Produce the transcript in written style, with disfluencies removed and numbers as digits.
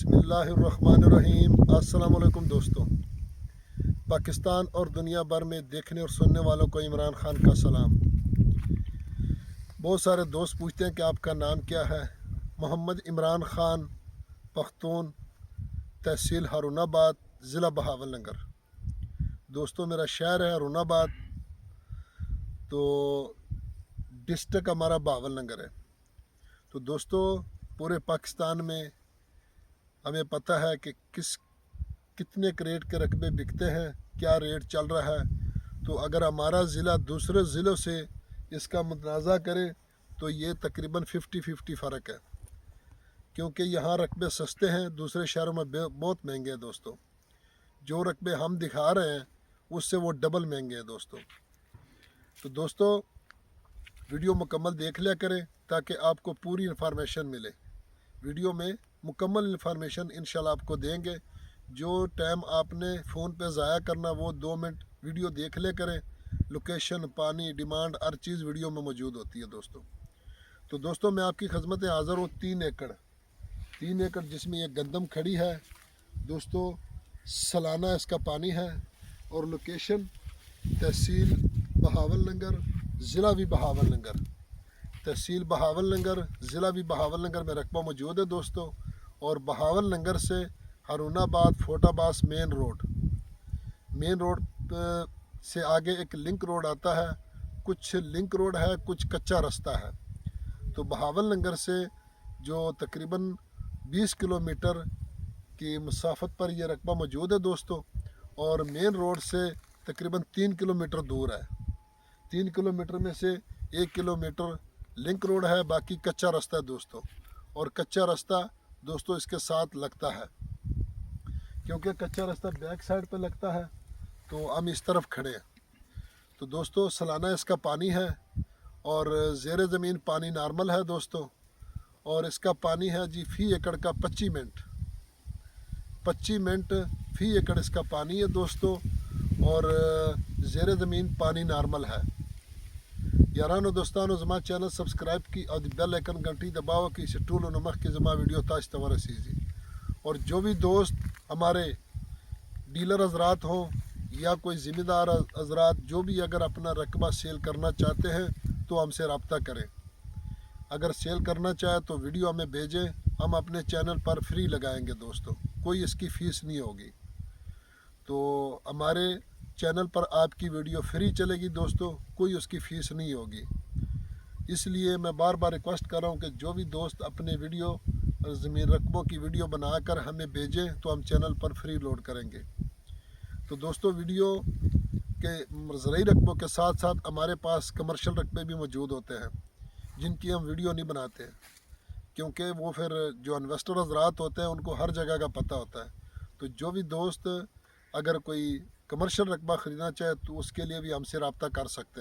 बिस्मिल्लाहिर्रहमानिर्रहीम। अस्सलामुअलैकुम दोस्तों, पाकिस्तान और दुनिया भर में देखने और सुनने वालों को इमरान खान का सलाम। बहुत सारे दोस्त पूछते हैं कि आपका नाम क्या है। मोहम्मद इमरान खान, पख्तून, तहसील हारूनाबाद, ज़िला बहावलनगर। दोस्तों, मेरा शहर है हारूनाबाद, तो डिस्ट्रिक्ट हमारा बहावलनगर है। तो दोस्तों, पूरे पाकिस्तान में हमें पता है कि कितने क्रेट के रकबे बिकते हैं, क्या रेट चल रहा है। तो अगर हमारा ज़िला दूसरे ज़िलों से इसका मुतनाज़ा करें तो ये तकरीबन 50-50 फ़र्क है, क्योंकि यहाँ रकबे सस्ते हैं, दूसरे शहरों में बहुत महंगे हैं दोस्तों। जो रकबे हम दिखा रहे हैं उससे वो डबल महंगे हैं दोस्तों। तो दोस्तों, वीडियो मुकम्मल देख लिया करें ताकि आपको पूरी इन्फॉर्मेशन मिले। वीडियो में मुकम्मल इन्फॉर्मेशन इंशाल्लाह आपको देंगे। जो टाइम आपने फ़ोन पे ज़ाया करना वो 2 मिनट वीडियो देख ले करें। लोकेशन, पानी, डिमांड, हर चीज़ वीडियो में मौजूद होती है दोस्तों। तो दोस्तों, मैं आपकी खिदमत में हाज़िर हूँ। 3 एकड़ जिसमें एक गंदम खड़ी है दोस्तों। सालाना इसका पानी है और लोकेशन तहसील बहावलनगर, ज़िला भी बहावलनगर। तहसील बहावलनगर, ज़िला भी बहावलनगर में रकबा मौजूद है दोस्तों। और बहावलनगर से हारूनाबाद फोटाबास मेन रोड से आगे एक लिंक रोड आता है। कुछ लिंक रोड है, कुछ कच्चा रास्ता है। तो बहावलनगर से जो तकरीबन 20 किलोमीटर की मसाफत पर यह रकबा मौजूद है दोस्तों। और मेन रोड से तकरीबन 3 किलोमीटर दूर है। 3 किलोमीटर में से 1 किलोमीटर लिंक रोड है, बाकी कच्चा रास्ता है दोस्तों। और कच्चा रास्ता दोस्तों इसके साथ लगता है, क्योंकि कच्चा रास्ता बैक साइड पे लगता है। तो हम इस तरफ खड़े हैं। तो दोस्तों, सालाना इसका पानी है और ज़ेर ज़मीन पानी नॉर्मल है दोस्तों। और इसका पानी है जी फ़ी एकड़ का 25 मिनट फ़ी एकड़ इसका पानी है दोस्तों। और ज़ेर ज़मीन पानी नॉर्मल है। यारानो दोस्तानो, जमा चैनल सब्सक्राइब की और बेल आइकन घंटी दबाओ कि इसे टूल नमक की जमा वीडियो ताज तवर रसीजी। और जो भी दोस्त हमारे डीलर हजरात हों या कोई ज़िम्मेदार हजरात, जो भी अगर अपना रकबा सेल करना चाहते हैं तो हमसे रब्ता करें। अगर सेल करना चाहे तो वीडियो हमें भेजें, हम अपने चैनल पर फ्री लगाएंगे दोस्तों, कोई इसकी फ़ीस नहीं होगी। तो हमारे चैनल पर आपकी वीडियो फ्री चलेगी दोस्तों, कोई उसकी फ़ीस नहीं होगी। इसलिए मैं बार बार रिक्वेस्ट कर रहा हूँ कि जो भी दोस्त अपने वीडियो ज़मीन रकबों की वीडियो बनाकर हमें भेजें तो हम चैनल पर फ्री लोड करेंगे। तो दोस्तों, वीडियो के ज़रूरी रकबों के साथ साथ हमारे पास कमर्शियल रकबे भी मौजूद होते हैं, जिनकी हम वीडियो नहीं बनाते हैं, क्योंकि वो फिर जो इन्वेस्टर हजरात होते हैं उनको हर जगह का पता होता है। तो जो भी दोस्त अगर कोई कमर्शियल रकबा ख़रीदना चाहे तो उसके लिए भी हमसे रब्ता कर सकते हैं।